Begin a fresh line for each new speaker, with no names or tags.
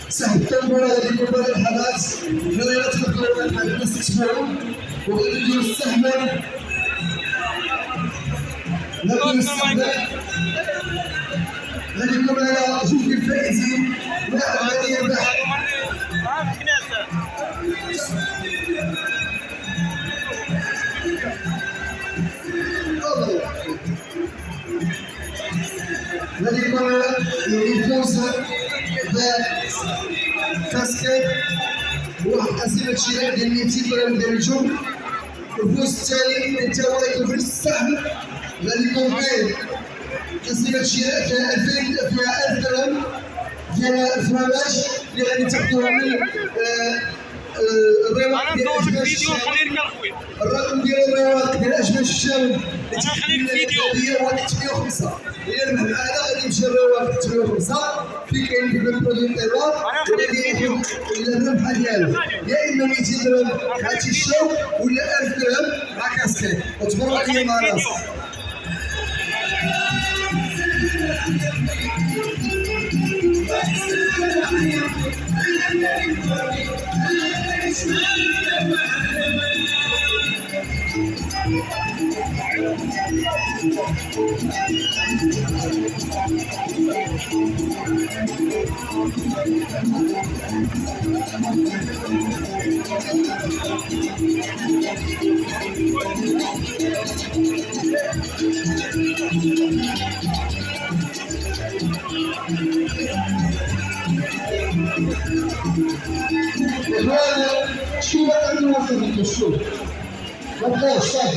سهل التنبور هذه كبار الحدث لا يتفكرون أن يستكبرون ويريدون السهم لكن السهم الذي يكون على جزء الفائزين لا الذي يربح الذي يكون يفوز بكاسكيت واحد قسيمة شراء ديال 200 درهم ديال الجم. الفوز الثاني انت هو يكون السهم الذي يكون فيه قسيمة شراء فيها 1000 درهم ديال الفرماج اللي غادي تاخذوها من الرواق ديال أجماش الشام. الرقم ديال الرواق ديال أجماش الشام اللي هو 305. إلا ربح معنا غادي يمشي الرواق 305 فين كاين ديك البرودوي الطيبات وغادي ياخذ الربح ديالو يا إما 200 درهم مع تيشيرت ولا 1000 درهم مع كاسكيت. وتبارك عليا مع راسك. شو بقى نوصل للشوف؟ ما بقاش صح.